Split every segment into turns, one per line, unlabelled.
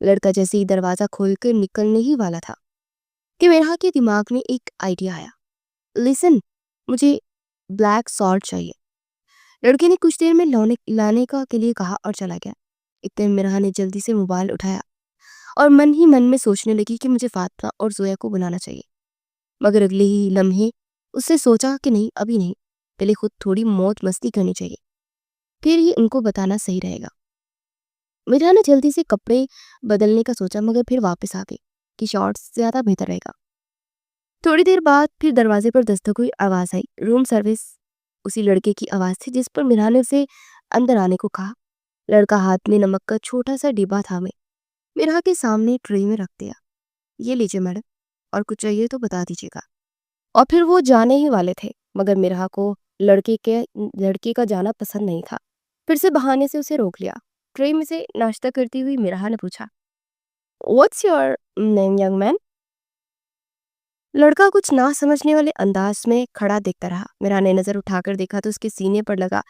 لڑکا جیسے ہی دروازہ کھول کر نکلنے ہی والا تھا کہ میرا کے دماغ میں ایک آئیڈیا آیا. لسن، مجھے بلیک سالٹ چاہیے. لڑکے نے کچھ دیر میں لانے کا کے لیے کہا اور چلا گیا. اتنے مرحا نے جلدی سے موبائل اٹھایا اور من ہی من میں سوچنے لگی کہ مجھے فاطمہ اور زویا کو بلانا چاہیے. مگر اگلے ہی لمحے اس سے سوچا کہ نہیں، ابھی نہیں، پہلے خود تھوڑی موت مستی کرنی چاہیے، پھر یہ ان کو بتانا صحیح رہے گا. مرحا نے جلدی سے کپڑے بدلنے کا سوچا مگر پھر واپس آ گئی کہ شارٹس زیادہ بہتر رہے گا. تھوڑی دیر بعد پھر دروازے پر دستک ہوئی، آواز آئی. Room service. اسی لڑکے کی آواز تھی جس پر مرحا نے اسے اندر آنے کو کہا. لڑکا ہاتھ میں نمک کا چھوٹا سا ڈبہ تھامے مرحا کے سامنے ٹرے میں رکھ دیا. یہ لیجیے میڈم، اور کچھ چاہیے تو بتا دیجیے گا. اور پھر وہ جانے ہی والے تھے مگر مرحا کو لڑکے کا جانا پسند نہیں تھا. پھر سے بہانے سے اسے روک لیا. ٹرے میں سے ناشتہ کرتی ہوئی مرحا نے پوچھا، what's your name young man? لڑکا کچھ نہ سمجھنے والے انداز میں کھڑا دیکھتا رہا. مرحا نے نظر اٹھا کر دیکھا تو اس کے سینے پر لگا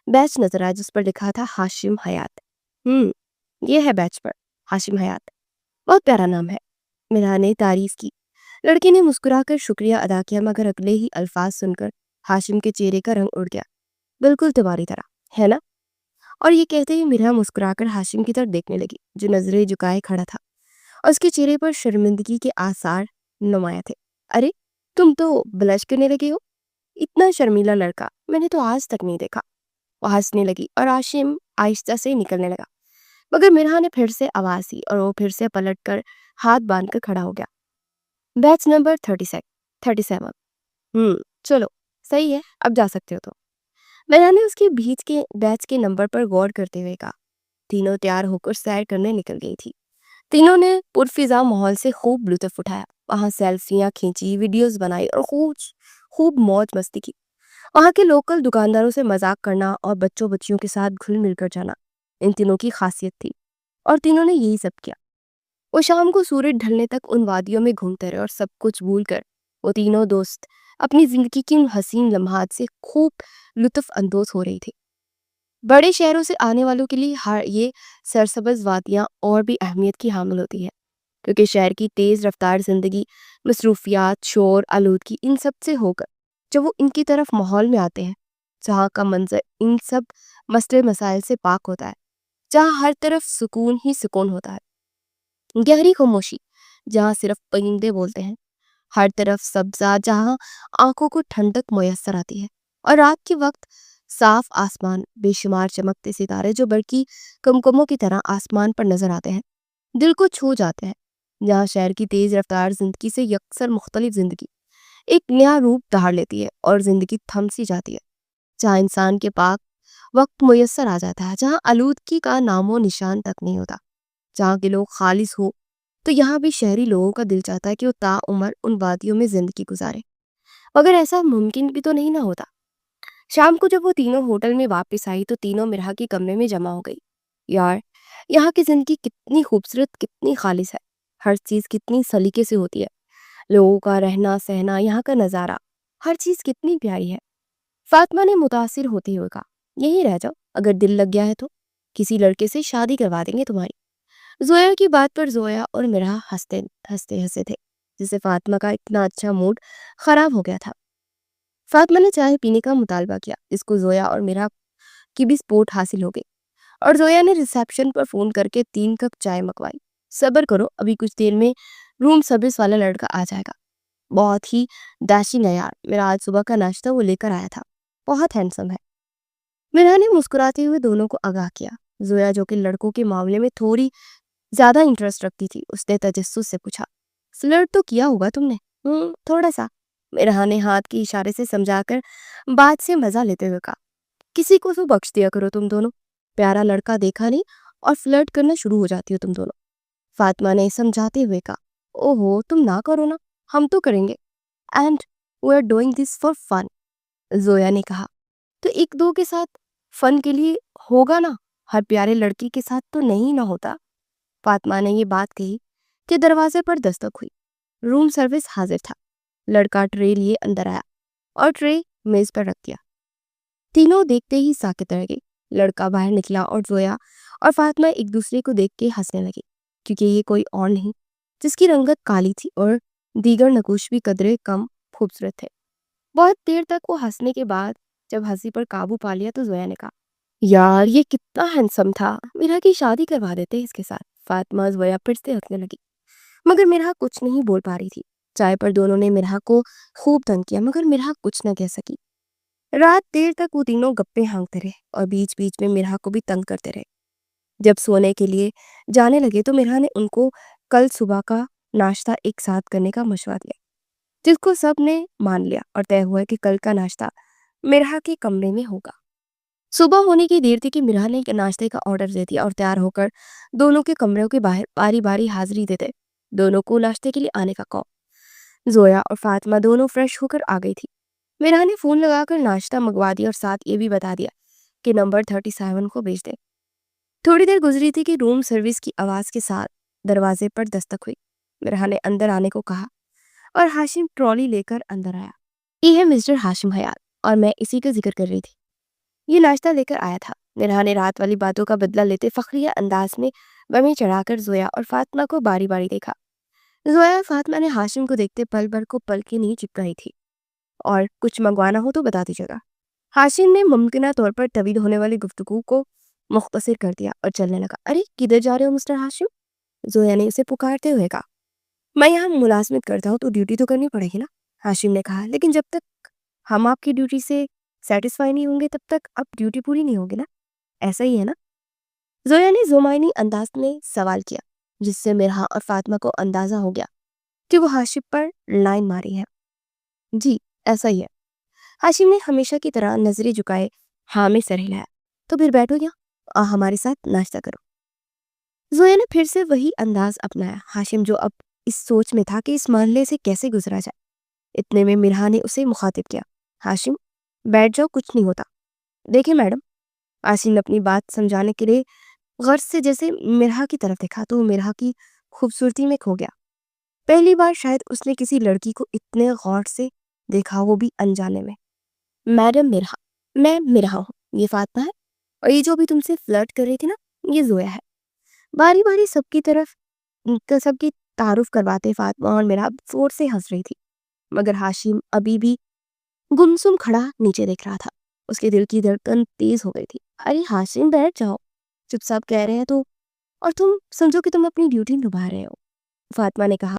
بیچ نظر آیا جس پر لکھا تھا ہاشم حیات. یہ ہے بیچ پر، ہاشم حیات. بہت پیارا نام ہے. مرحا نے تعریف کی. لڑکے نے مسکرا کر شکریہ ادا کیا مگر اگلے ہی الفاظ سن کر ہاشم کے چہرے کا رنگ اڑ گیا. بالکل تمہاری طرح ہے نا؟ اور یہ کہتے ہی مرحا مسکرا کر ہاشم کی طرف دیکھنے لگی جو نظریں جھکائے کھڑا تھا اور اس کے چہرے پر شرمندگی کے آثار نمایاں تھے. ارے تم تو بلش کرنے لگے ہو، اتنا شرمیلا لڑکا میں نے تو آج تک نہیں دیکھا. وہ ہنسنے لگی اور ہاشم آہستہ سے نکلنے لگا مگر مرحا نے پھر سے آواز دی اور وہ پھر سے پلٹ کر ہاتھ باندھ کر کھڑا ہو گیا. بیچ نمبر 37. چلو صحیح ہے، اب جا سکتے ہو. تو مرحا نے اس کے بیچ کے نمبر پر غور کرتے ہوئے کہا. تینوں تیار ہو کر سیر کرنے نکل گئی تھی. تینوں نے پرفضا ماحول سے خوب لطف اٹھایا. وہاں سیلفیاں کھینچی، ویڈیوز بنائی اور خوب موج مستی کی. وہاں کے لوکل دکانداروں سے مذاق کرنا اور بچوں بچیوں کے ساتھ گھل مل کر جانا ان تینوں کی خاصیت تھی اور تینوں نے یہی سب کیا. وہ شام کو سورج ڈھلنے تک ان وادیوں میں گھومتے رہے اور سب کچھ بھول کر وہ تینوں دوست اپنی زندگی کی ان حسین لمحات سے خوب لطف اندوز ہو رہی تھی. بڑے شہروں سے آنے والوں کے لیے یہ سرسبز وادیاں اور بھی اہمیت کی حامل ہوتی ہے کیونکہ شہر کی تیز رفتار زندگی، مصروفیات، شور، آلودگی، ان سب سے ہو کر جب وہ ان کی طرف ماحول میں آتے ہیں جہاں کا منظر ان سب مسئلے مسائل سے پاک ہوتا ہے، جہاں ہر طرف سکون ہی سکون ہوتا ہے، گہری خاموشی جہاں صرف پرندے بولتے ہیں، ہر طرف سبزہ جہاں آنکھوں کو ٹھنڈک میسر آتی ہے، اور رات کے وقت صاف آسمان، بے شمار چمکتے ستارے جو برقی کمکموں کی طرح آسمان پر نظر آتے ہیں، دل کو چھو جاتے ہیں. جہاں شہر کی تیز رفتار زندگی سے یکسر مختلف زندگی ایک نیا روپ دھار لیتی ہے اور زندگی تھم سی جاتی ہے، جہاں انسان کے پاک وقت میسر آ جاتا ہے، جہاں آلودگی کا نام و نشان تک نہیں ہوتا، جہاں کے لوگ خالص ہو تو یہاں بھی شہری لوگوں کا دل چاہتا ہے کہ وہ تا عمر ان وادیوں میں زندگی گزارے. مگر ایسا ممکن بھی تو نہیں نہ ہوتا. شام کو جب وہ تینوں ہوٹل میں واپس آئی تو تینوں مرحا کے کمرے میں جمع ہو گئی. یار، یہاں کی زندگی کتنی خوبصورت، کتنی خالص ہے، ہر چیز کتنی سلیقے سے ہوتی ہے، لوگوں کا رہنا سہنا، یہاں کا نظارہ، ہر چیز کتنی پیاری ہے. فاطمہ نے متاثر ہوتے ہوئے کہا، یہیں رہ جاؤ، اگر دل لگ گیا ہے تو کسی لڑکے سے شادی کروا دیں گے تمہاری. زویا کی بات پر زویا اور مرحا ہنستے تھے جس سے فاطمہ کا اتنا اچھا موڈ خراب ہو گیا تھا. فاطمہ نے چائے پینے کا مطالبہ کیا جس کو زویا اور مرحا کی بھی سپورٹ حاصل ہو گئی اور زویا نے ریسیپشن پر فون کر کے 3 کپ چائے منگوائی. صبر کرو، ابھی کچھ دیر میں روم سروس والا لڑکا آ جائے گا، بہت ہی داشین ہے یار، میرا آج صبح کا ناشتہ وہ لے کر آیا تھا، بہت ہینڈسم ہے. مرحا نے مسکراتے ہوئے دونوں کو آگاہ کیا. زویا جو کہ لڑکوں کے معاملے میں تھوڑی زیادہ انٹرسٹ رکھتی تھی اس نے تجسس سے پوچھا، فلرٹ تو کیا ہوگا تم نے؟ تھوڑا سا. مرحا نے ہاتھ کے اشارے سے سمجھا کر بات سے مزہ لیتے ہوئے کہا، کسی کو تو بخش دیا کرو تم دونوں، پیارا لڑکا دیکھا نہیں اور فلرٹ کرنا شروع ہو جاتی ہو تم دونوں. فاطمہ نے سمجھاتے ہوئے کہا، اوہو تم نہ کرو نا، ہم تو کریں گے، and we are doing this for fun. Zoya نے کہا، تو ایک دو کے ساتھ فن کے لیے ہوگا نا، ہر پیارے لڑکی کے ساتھ تو نہیں نہ ہوتا. فاطمہ نے یہ بات کہی کہ دروازے پر دستک ہوئی. روم سروس حاضر تھا. لڑکا ٹرے لیے اندر آیا اور ٹرے میز پر رکھ دیا. تینوں دیکھتے ہی ساکت رہ گئی. لڑکا باہر نکلا اور زویا اور فاطمہ ایک دوسرے کو دیکھ کے ہنسنے لگی. کیونکہ یہ کوئی اور نہیں جس کی رنگت کالی تھی اور دیگر نقوش بھی قدرے کم خوبصورت تھے۔ بہت دیر تک وہ ہنسنے کے بعد جب ہنسی پر قابو پا لیا تو زویا نے کہا، یار یہ کتنا ہینسم تھا، میرا کی شادی کروا دیتے اس کے ساتھ۔ فاطمہ زویا پھر سے ہنسنے لگی، مگر مرحا کچھ نہیں بول پا رہی تھی۔ چائے پر دونوں نے مرحا کو خوب تنگ کیا مگر مرحا کچھ نہ کہہ سکی۔ رات دیر تک وہ تینوں گپے ہانکتے رہے اور بیچ بیچ میں مرحا کو بھی تنگ کرتے رہے۔ جب سونے کے لیے جانے لگے تو مرحا نے ان کو کل صبح کا ناشتہ ایک ساتھ کرنے کا مشورہ دیا، جس کو سب نے مان لیا اور طے ہوا کہ کل کا ناشتہ مرحا کے کمرے میں ہوگا۔ صبح ہونے کی دیر تھی کہ مرحا نے ناشتے کا آرڈر دے دیا اور تیار ہو کر دونوں کے کمروں کے باہر باری باری حاضری دیتے دونوں کو ناشتے کے لیے آنے کا کہا۔ زویا اور فاطمہ دونوں فریش ہو کر آ گئی تھی۔ مرحا نے فون لگا کر ناشتہ منگوا دیا اور ساتھ یہ بھی بتا دیا کہ نمبر 37 کو بھیج دے۔ تھوڑی دیر گزری تھی کہ روم سروس کی آواز کے ساتھ دروازے پر دستک ہوئی۔ مرحا نے اندر آنے کو کہا اور ہاشم ٹرالی لے کر اندر آیا۔ یہ ہے مسٹر ہاشم حیات اور میں اسی کا ذکر کر رہی تھی۔ یہ ناشتہ لے کر آیا تھا۔ مرحا نے رات والی باتوں کا بدلہ لیتے فخریہ انداز میں بمیں چڑھا کر زویا اور فاطمہ کو باری باری دیکھا۔ زویا اور فاطمہ نے ہاشم کو دیکھتے پل بھر کو پلکیں نہیں چپکائی تھی۔ اور کچھ منگوانا ہو تو بتا دیجیے گا۔ ہاشم نے ممکنہ طور پر طویل ہونے والی گفتگو کو مختصر کر دیا اور چلنے لگا۔ ارے کدھر جا رہے ہو مسٹر ہاشم؟ زویا نے اسے پکارتے ہوئے کہا۔ میں یہاں ملازمت کرتا ہوں تو ڈیوٹی تو کرنی پڑے گی نا، ہاشم نے کہا، لیکن جب تک ہم آپ کی ڈیوٹی سے سیٹسفائی نہیں ہوں گے تب تک اب ڈیوٹی پوری نہیں ہوگی نا، ایسا ہی ہے نا؟ زویا نے زمائنی انداز میں سوال کیا، جس سے مرحا اور فاطمہ کو اندازہ ہو گیا کہ وہ ہاشم پر لائن ماری ہے۔ جی ایسا ہی ہے۔ ہاشم نے ہمیشہ کی طرح نظریں جھکائے ہاں میں سر ہلایا۔ تو پھر بیٹھو یا ہمارے ساتھ ناشتہ کرو۔ زویا نے پھر سے وہی انداز اپنایا۔ ہاشم جو اب اس سوچ میں تھا کہ اس مرحلے سے کیسے گزرا جائے، اتنے میں مرحا نے اسے مخاطب کیا، ہاشم بیٹھ جاؤ، کچھ نہیں ہوتا۔ دیکھیں میڈم، ہاشم نے اپنی بات سمجھانے کے لیے غرض سے جیسے مرحا کی طرف دیکھا تو وہ مرحا کی خوبصورتی میں کھو گیا۔ پہلی بار شاید اس نے کسی لڑکی کو اتنے غور سے دیکھا، وہ بھی انجانے میں۔ میڈم مرحا، میں مرحا ہوں، یہ فاطمہ ہے، اور یہ جو بھی تم سے فلرٹ کر رہی تھی نا یہ زویا ہے۔ باری باری سب کی تعارف کرواتے فاطمہ اور مرحا زور سے ہنس رہی تھی، مگر ہاشم ابھی بھی گمسم کھڑا نیچے دیکھ رہا تھا۔ اس کے دل کی دھڑکن تیز ہو گئی تھی۔ ارے ہاشم بیٹھ جاؤ، چپ چاپ کہہ رہے ہیں تو، اور تم سمجھو کہ تم اپنی ڈیوٹی نبھا رہے ہو، فاطمہ نے کہا۔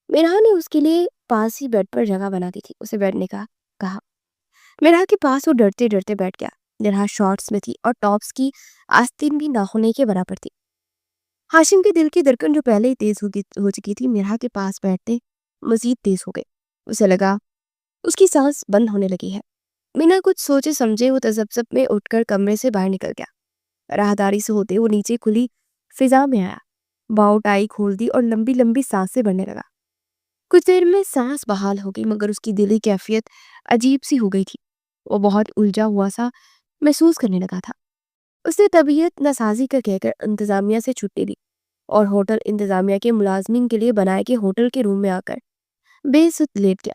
مرحا نے اس کے لیے پاس ہی بیڈ پر جگہ بنا دی تھی، اسے بیٹھنے کا کہا۔ مرحا کے پاس وہ ڈرتے ڈرتے بیٹھ گیا۔ مرحا شارٹس میں تھی اور ٹاپس کی آستین بھی نہ ہونے کے برابر تھی۔ ہاشم کے دل کی دھڑکن جو پہلے ہی تیز ہو چکی تھی مرحا کے پاس بیٹھتے مزید تیز ہو گئے۔ اسے لگا اس کی سانس بند ہونے لگی ہے۔ بنا کچھ سوچے سمجھے وہ تذبذب میں اٹھ کر کمرے سے باہر نکل گیا۔ راہداری سے ہوتے وہ نیچے کھلی فضا میں آیا، باؤ ٹائی کھول دی اور لمبی لمبی سانسیں بھرنے لگا۔ کچھ دیر میں سانس بحال ہو گئی مگر اس کی دلی کیفیت عجیب سی ہو گئی تھی۔ وہ بہت الجھا ہوا سا محسوس کرنے لگا تھا۔ اس نے طبیعت ناسازی کا کہہ کر انتظامیہ سے چھٹی لی اور ہوٹل انتظامیہ کے ملازمین کے لیے بنائے کے ہوٹل کے روم میں آ کر بے سد لیٹ گیا۔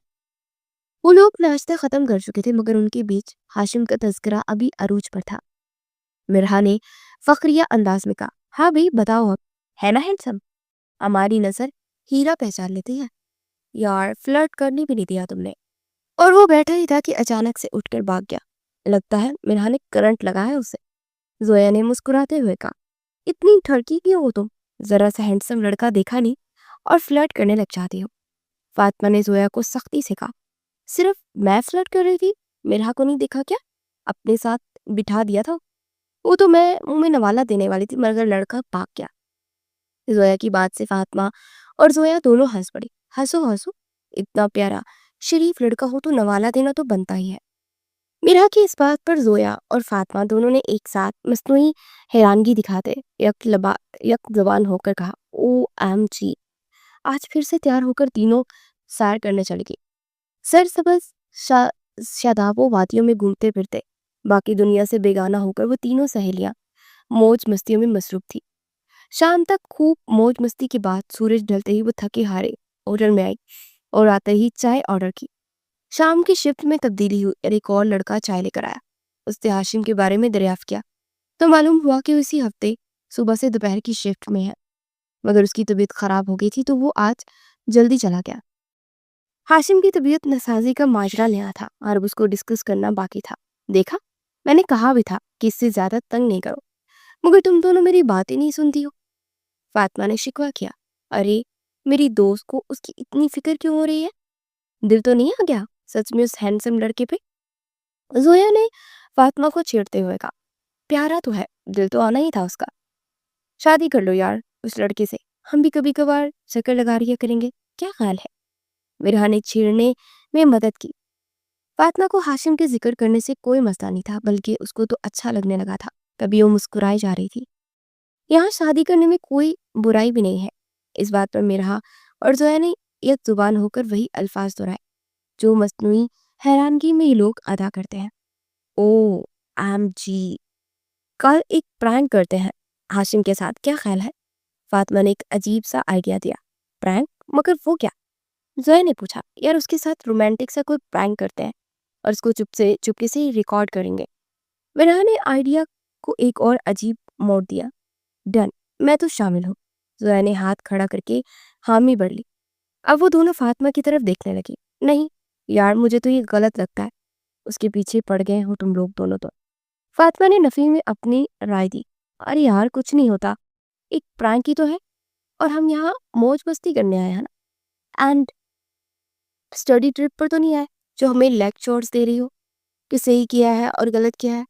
وہ لوگ ناشتہ ختم کر چکے تھے مگر ان کے بیچ ہاشم کا تذکرہ ابھی عروج پر تھا۔ مرحا نے فخریہ انداز میں کہا، ہاں بھئی بتاؤ، اب ہے نا ہینڈسم؟ ہماری نظر ہیرا پہچان لیتی ہے یار، فلرٹ کرنے بھی نہیں دیا تم نے۔ اور وہ بیٹھا ہی تھا کہ اچانک سے اٹھ کر بھاگ گیا۔ لگتا ہے مرحا نے کرنٹ لگایا اسے۔ زویا نے مسکراتے ہوئے کہا، اتنی ٹھڑکی کیوں ہو تم؟ ذرا سا ہینڈسم لڑکا دیکھا نہیں اور فلرٹ کرنے لگ جاتی ہو۔ فاطمہ نے زویا کو سختی سے کہا، صرف میں فلرٹ کر رہی تھی، مرحا کو نہیں دیکھا کیا؟ اپنے ساتھ بٹھا دیا تھا، وہ تو میں منہ میں نوالا دینے والی تھی مگر لڑکا بھاگ گیا۔ زویا کی بات سے فاطمہ اور زویا دونوں ہنس پڑی۔ ہنسو ہنسو، اتنا پیارا شریف لڑکا ہو تو نوالا دینا تو بنتا ہی ہے۔ مرحا کی اس بات پر زویا اور فاطمہ دونوں نے ایک ساتھ مصنوعی حیرانگی دکھاتے یک زبان ہو کر کہا، او ایم جی۔ آج پھر سے تیار ہو کر تینوں سیر کرنے چل گئی۔ سرسبز شاداب و وادیوں میں گھومتے پھرتے باقی دنیا سے بیگانہ ہو کر وہ تینوں سہیلیاں موج مستیوں میں مصروف تھی۔ شام تک خوب موج مستی کے بعد سورج ڈھلتے ہی وہ تھکے ہارے ہوٹل میں آئی اور آتے ہی چائے آرڈر کی۔ شام کی شفٹ میں تبدیلی ہوئی اور ایک اور لڑکا چائے لے کر آیا۔ اس نے ہاشم کے بارے میں دریافت کیا تو معلوم ہوا کہ اسی ہفتے صبح سے دوپہر کی شفٹ میں ہے۔ مگر اس کی طبیعت خراب ہو گئی تھی تو وہ آج جلدی چلا گیا۔ ہاشم کی طبیعت ناسازی کا ماجرا نیا تھا اور اب اس کو ڈسکس کرنا باقی تھا۔ دیکھا، میں نے کہا بھی تھا کہ اس سے زیادہ تنگ نہیں کرو، مگر تم دونوں میری بات ہی نہیں سنتی ہو۔ فاطمہ نے شکوہ کیا۔ ارے میری دوست کو اس کی اتنی فکر کیوں ہو رہی ہے؟ دل تو نہیں آ گیا سچ میں اس ہینڈسم لڑکے پہ؟ زویا نے فاطمہ کو چھیڑتے ہوئے کہا۔ پیارا تو ہے، دل تو آنا ہی تھا اس کا۔ شادی کر لو یار اس لڑکے سے، ہم بھی کبھی کبھار چکر لگا رہیا کریں گے، کیا خیال ہے؟ میرا نے چھیڑنے میں مدد کی۔ فاطمہ کو ہاشم کے ذکر کرنے سے کوئی مسئلہ نہیں تھا، بلکہ اس کو تو اچھا لگنے لگا تھا۔ کبھی وہ مسکرائی جا رہی تھی۔ یہاں شادی کرنے میں کوئی برائی بھی نہیں ہے۔ اس بات پر میرا اور زویا نے یک زبان ہو کر وہی الفاظ دہرائے جو مصنوعی حیرانگی میں یہ لوگ ادا کرتے ہیں۔ او ایم جی، کل ایک پرینک کرتے ہیں ہاشم کے ساتھ، کیا خیال ہے؟ فاطمہ نے ایک عجیب سا آئیڈیا دیا۔ پرینک؟ مگر وہ کیا؟ زویا نے پوچھا۔ یار اس کے ساتھ رومانٹک سا کوئی پرینک کرتے ہیں اور اس کو چپکے سے ریکارڈ کریں گے۔ میرا نے آئیڈیا کو ایک اور عجیب موڑ دیا۔ ڈن، میں تو شامل ہوں۔ زویا نے ہاتھ کھڑا کر کے حامی بڑھ لی۔ اب وہ دونوں فاطمہ کی طرف دیکھنے لگی۔ نہیں یار، مجھے تو یہ غلط لگتا ہے، اس کے پیچھے پڑ گئے ہو تم لوگ دونوں تو۔ فاطمہ نے نفی میں اپنی رائے دی۔ ارے یار کچھ نہیں ہوتا، ایک پرینک ہی تو ہے اور ہم یہاں موج مستی کرنے آئے ہیں نا، اینڈ اسٹڈی ٹرپ پر تو نہیں آئے جو ہمیں لیکچرز دے رہی ہو کہ صحیح کیا ہے اور غلط کیا ہے۔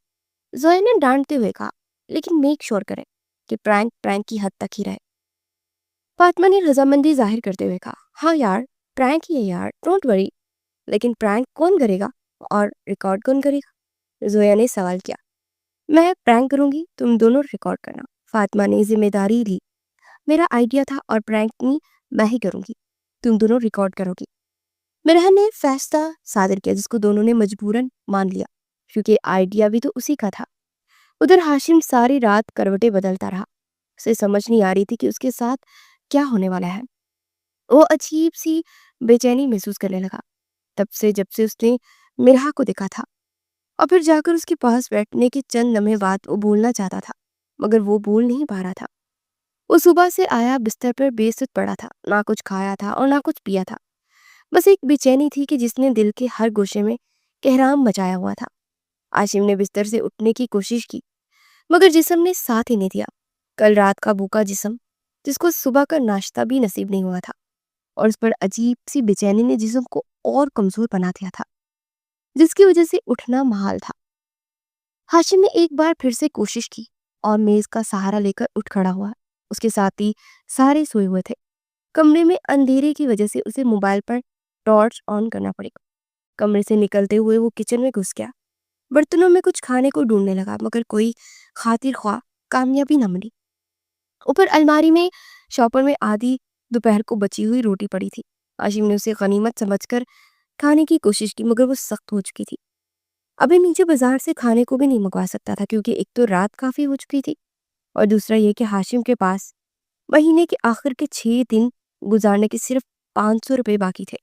زویا نے ڈانٹتے ہوئے کہا، لیکن میک شور کریں کہ پرینک کی حد تک ہی رہے۔ فاطمہ نے رضامندی ظاہر کرتے ہوئے کہا، ہاں یار پرینک ہی ہے یار، ڈونٹ وری، لیکن پرینک کون کرے گا اور ریکارڈ کون کرے گا؟ زویا نے سوال کیا۔ میں پرینک کروں گی، تم دونوں ریکارڈ کرنا۔ فاطمہ نے ذمہ داری لی۔ میرا آئیڈیا تھا اور پرینک نہیں میں ہی کروں گی، تم دونوں ریکارڈ کرو گی۔ مرہن نے فیصلہ صادر کیا جس کو دونوں نے مجبوراً مان لیا کیونکہ آئیڈیا بھی تو اسی کا تھا۔ ادھر ہاشم ساری رات کروٹیں بدلتا رہا، اسے سمجھ نہیں آ رہی تھی کہ اس کے ساتھ کیا ہونے والا ہے۔ وہ عجیب سی بے چینی محسوس کرنے لگا تب سے جب سے اس نے مرہا کو دیکھا تھا، اور پھر جا کر اس کے پاس بیٹھنے کے چند لمحے بعد وہ بولنا چاہتا تھا مگر وہ بول نہیں پا رہا تھا۔ وہ صبح سے آیا بستر پر بے سود پڑا تھا، نہ کچھ کھایا تھا اور نہ کچھ پیا تھا، بس ایک بے چینی تھی کہ جس نے دل کے ہر گوشے میں کہرام مچایا ہوا تھا۔ ہاشم نے بستر سے اٹھنے کی کوشش کی مگر جسم نے ساتھ ہی نہیں دیا۔ کل رات کا بھوکا جسم جس کو صبح کا ناشتہ بھی نصیب نہیں ہوا تھا، اور اس پر عجیب سی بے چینی نے جسم کو اور کمزور بنا دیا تھا جس کی وجہ سے اٹھنا محال تھا۔ ہاشم نے ایک بار پھر سے کوشش کی اور میز کا سہارا لے کر اٹھ کھڑا ہوا۔ اس کے ساتھی سارے سوئے ہوئے تھے۔ کمرے میں اندھیرے کی وجہ سے اسے موبائل پر ٹارچ آن کرنا پڑے گا۔ کمرے سے نکلتے ہوئے وہ کچن میں گھس گیا، برتنوں میں کچھ کھانے کو ڈھونڈنے لگا مگر کوئی خاطر خواہ کامیابی نہ ملی۔ اوپر الماری میں شاپر میں آدھی دوپہر کو بچی ہوئی روٹی پڑی تھی۔ ہاشم نے اسے غنیمت سمجھ کر کھانے کی کوشش کی مگر وہ سخت ہو چکی تھی۔ ابھی نیچے بازار سے کھانے کو بھی نہیں منگوا سکتا تھا کیونکہ ایک تو رات کافی ہو چکی تھی اور دوسرا یہ کہ ہاشم کے پاس مہینے کے آخر کے 6 دن گزارنے کے صرف 500 روپے باقی تھے۔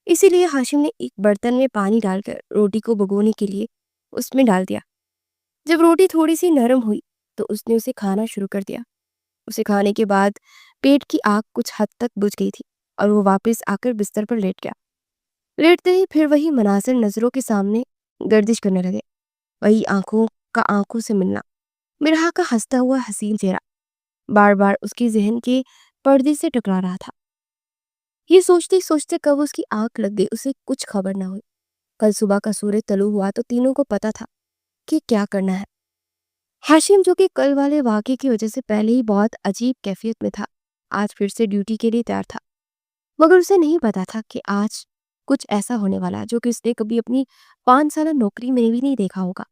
اسی لیے ہاشم نے ایک برتن میں پانی ڈال کر روٹی کو بھگونے کے لیے اس میں ڈال دیا۔ جب روٹی تھوڑی سی نرم ہوئی تو اس نے اسے کھانا شروع کر دیا۔ اسے کھانے کے بعد پیٹ کی آگ کچھ حد تک بجھ گئی تھی اور وہ واپس آ کر بستر پر لیٹ گیا۔ لیٹتے ہی پھر وہی مناظر نظروں کے سامنے گردش کرنے لگے، وہی آنکھوں کا آنکھوں سے ملنا، مرہا کا ہنستا ہوا حسین چہرہ بار بار اس کی ذہن کے پردے سے ٹکرا رہا تھا۔ یہ سوچتے سوچتے کب اس کی آنکھ لگ گئی اسے کچھ خبر نہ ہوئی۔ کل صبح کا سورج طلوع ہوا تو تینوں کو پتا تھا کہ کیا کرنا ہے۔ ہاشم جو کہ کل والے واقعے کی وجہ سے پہلے ہی بہت عجیب کیفیت میں تھا، آج پھر سے ڈیوٹی کے لیے تیار تھا مگر اسے نہیں پتا تھا کہ آج کچھ ایسا ہونے والا جو کہ اس نے کبھی اپنی 5 سالہ نوکری میں بھی نہیں دیکھا ہوگا۔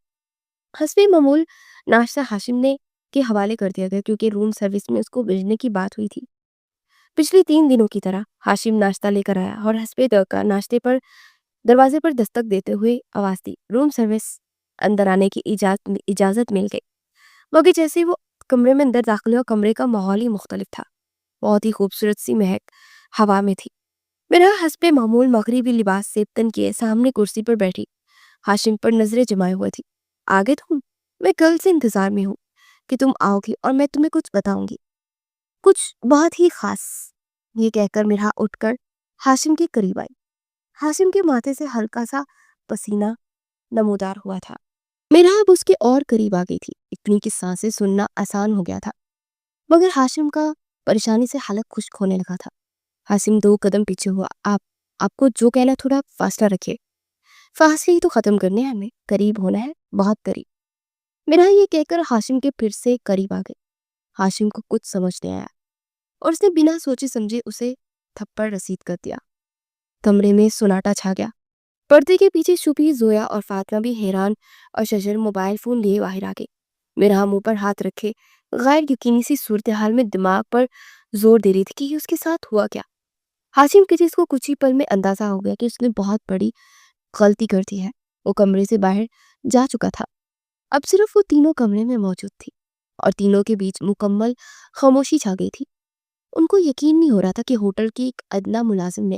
حسب معمول ناشتہ ہاشم نے کے حوالے کر دیا گیا کیونکہ روم سروس میں اس کو بھیجنے کی بات ہوئی تھی۔ پچھلی 3 دنوں کی طرح ہاشم ناشتہ لے کر آیا اور حسب توقع ناشتے پر دروازے پر دستک دیتے ہوئے آواز دی۔ روم سروس اندر آنے کی اجازت مل گئی مگر جیسے وہ کمرے میں اندر داخل ہوا کمرے کا ماحول ہی مختلف تھا، بہت ہی خوبصورت سی مہک ہوا میں تھی۔ میرا حسب معمول مغربی لباس سے تن کیے سامنے کرسی پر بیٹھی ہاشم پر نظریں جمائے ہوئے تھی۔ آگے تم، میں کل سے انتظار میں ہوں کہ تم آؤ گی اور میں تمہیں کچھ بتاؤں گی۔ کچھ بہت ہی خاص، یہ کہہ کر مرہا اٹھ کر ہاشم کے قریب آئی۔ ہاشم کے ماتھے سے ہلکا سا پسینہ نمودار ہوا تھا۔ مرہا اب اس کے اور قریب آ گئی تھی، اتنی کہ سانسیں سننا آسان ہو گیا تھا، مگر ہاشم کا پریشانی سے حلق خشک ہونے لگا تھا۔ ہاشم 2 قدم پیچھے ہوا۔ آپ کو جو کہنا تھوڑا فاصلہ رکھے، فاصلے ہی تو ختم کرنے ہیں، ہمیں قریب ہونا ہے، بہت قریب۔ مرہا یہ کہہ کر ہاشم کے پھر سے قریب آ گئی۔ ہاشم کو کچھ سمجھ نہیں آیا اور اس نے بنا سوچے سمجھے اسے تھپڑ رسید کر دیا۔ کمرے میں سناٹا چھا گیا۔ پردے کے پیچھے چھپی زویا اور فاطمہ بھی حیران اور ششر موبائل فون لیے باہر آ گئی۔ مرہا منہ پر ہاتھ رکھے غیر یقینی سی صورتحال میں دماغ پر زور دے رہی تھی کہ یہ اس کے ساتھ ہوا کیا۔ ہاشم کے جس کو کچھ ہی پل میں اندازہ ہو گیا کہ اس نے بہت بڑی غلطی کر دی ہے۔ وہ کمرے سے باہر جا چکا تھا۔ اب صرف وہ تینوں کمرے میں موجود تھی اور تینوں کے بیچ مکمل خاموشی چھا گئی تھی۔ ان کو یقین نہیں ہو رہا تھا کہ ہوٹل کی ایک ادنا ملازم نے